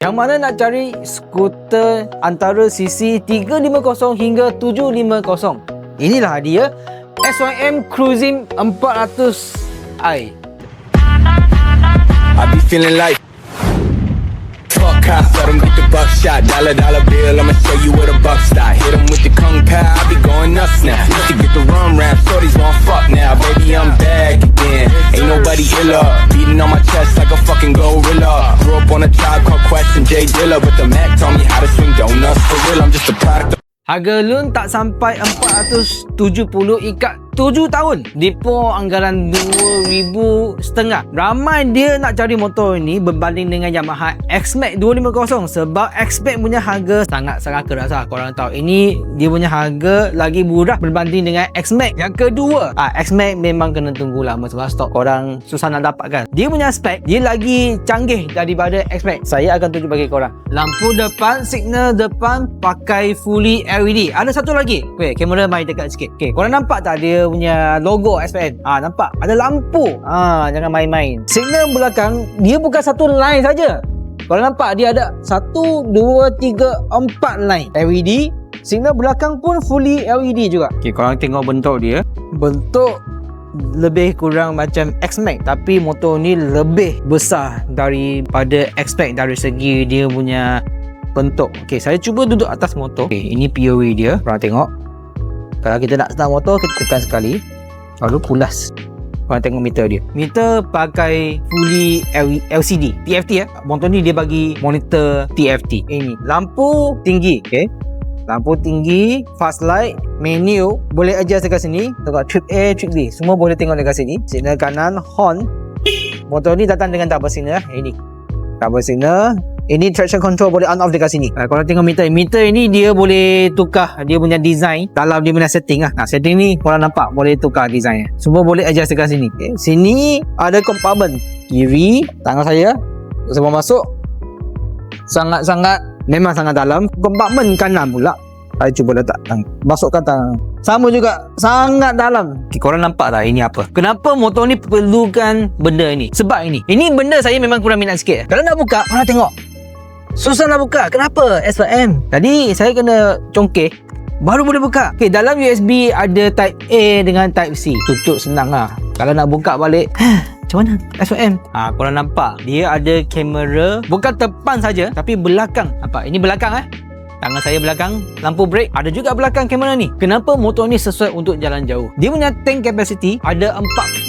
Yang mana nak cari skuter antara cc 350 hingga 750. Inilah dia SYM Cruising 400i. I be feeling like fuck cops, let them get the buckshot. Dollar bill, I'ma show you where the buck stop. Hit them with the kung pao, I be going nuts now. Just to get the rum rap, shorties gon' fuck now. Baby, I'm back again, ain't nobody iller. Beating on my chest like a fucking gorilla. Grew up on a Tribe Called Quest and Jay Dilla, but the Mac taught me how to swing donuts. For real, I'm just a product of Harga loan tak sampai 470 ikat 7 tahun. Depo anggaran 2,500. Ramai dia nak cari motor ini berbanding dengan Yamaha X-Max 250 sebab X-Max punya harga sangat-sangat keras lah. Korang tahu ini dia punya harga lagi murah berbanding dengan X-Max. Yang kedua, X-Max memang kena tunggu lama sebab stok korang susah nak dapatkan. Dia punya spek dia lagi canggih daripada X-Max. Saya akan tunjuk bagi korang. Lampu depan, signal depan pakai fully LED. Ada satu lagi. Weh, kamera main dekat sikit. Okay, korang nampak tak dia punya logo SPN? Nampak? Ada lampu. Jangan main-main. Signal belakang dia bukan satu line saja. Korang nampak dia ada 1, 2, 3, 4 line LED. Signal belakang pun fully LED juga. Okay, korang tengok bentuk dia. Bentuk lebih kurang macam X-Max, tapi motor ni lebih besar daripada X-Max dari segi dia punya bentuk. Okay, saya cuba duduk atas motor. Okay, ini POV dia. Korang tengok. Kalau kita nak start motor, kita tekan sekali, lalu pulas. Korang tengok meter dia. Meter pakai fully LCD TFT ya. Motor ni dia bagi monitor TFT. Ini lampu tinggi. Okay, lampu tinggi, fast light, menu boleh adjust dekat sini. Tengok trip A, trip B, semua boleh tengok dekat sini. Signal kanan, horn. Motor ni datang dengan double signal. Ini double signal. Ini traction control boleh on off dekat sini. Kalau tengok meter ini dia boleh tukar dia punya design dalam dia punya setting lah. Setting ni korang nampak boleh tukar design. Semua boleh adjust dekat sini. Okay. Sini ada compartment kiri, tangan saya sebelum masuk memang sangat dalam. Compartment kanan pula saya cuba letak masukkan tangan, sama juga sangat dalam. Okay, korang nampak tak ini apa? Kenapa motor ni perlukan benda ni? Sebab ini benda saya memang kurang minat sikit. Kalau nak buka, korang tengok susah nak buka. Kenapa? SYM. Tadi saya kena congkeh baru boleh buka. Okay, dalam USB ada type A dengan type C. Tutup senang lah. Kalau nak buka balik, macam mana? SYM. Korang nampak dia ada kamera bukan depan saja tapi belakang. Nampak? Ini belakang tangan saya belakang, lampu brake ada juga belakang kamera ni. Kenapa motor ni sesuai untuk jalan jauh? Dia punya tank capacity ada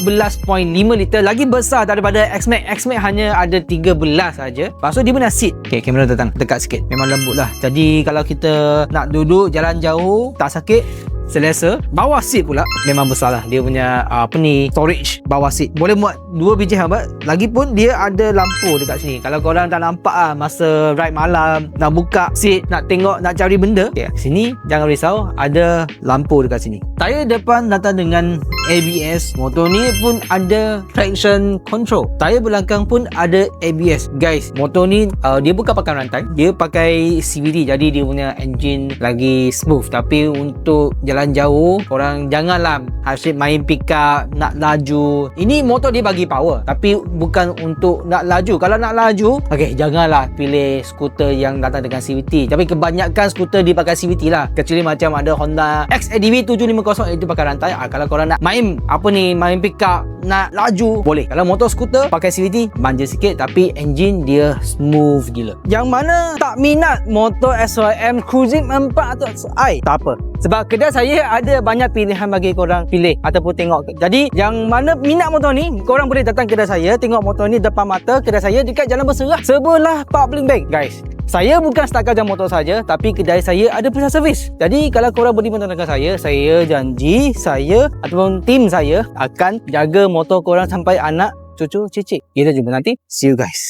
14.5 liter, lagi besar daripada X-Max. X-Max hanya ada 13 saja. Lepas tu dia punya seat. Okay, kamera datang dekat sikit. Memang lembut lah. Jadi kalau kita nak duduk jalan jauh tak sakit, selesa. Bawah seat pula memang besar lah. Dia punya storage bawah seat boleh muat 2 biji hambat. Lagipun dia ada lampu dekat sini. Kalau korang tak nampak masa ride malam nak buka seat, nak tengok, nak cari benda, sini jangan risau, ada lampu dekat sini. Tayar depan datang dengan ABS. Motor ni pun ada traction control. Tayar belakang pun ada ABS. Guys, motor ni dia bukan pakai rantai, dia pakai CVT. Jadi dia punya engine lagi smooth. Tapi untuk jalan jauh, korang janganlah asyik main pick up, nak laju. Ini motor dia bagi power, tapi bukan untuk nak laju. Kalau nak laju, janganlah pilih skuter yang datang dengan CVT. Tapi kebanyakan skuter dia pakai CVT lah. Kecuali macam ada Honda XADV 750, itu pakai rantai. Kalau korang nak main pick up, nak laju, boleh. Kalau motor skuter pakai CVT, manja sikit tapi engine dia smooth gila. Yang mana tak minat motor SYM Cruising 400i, tak apa, sebab kedai saya ada banyak pilihan bagi korang pilih ataupun tengok. Jadi yang mana minat motor ni, korang boleh datang kedai saya, tengok motor ni depan mata. Kedai saya dekat Jalan Berserah, sebelah Public Bank. Guys, saya bukan setakat jaga motor saja, tapi kedai saya ada pusat servis. Jadi kalau korang beri bantuan dengan saya janji saya ataupun tim saya akan jaga motor korang sampai anak, cucu, cicit. Kita jumpa nanti. See you guys.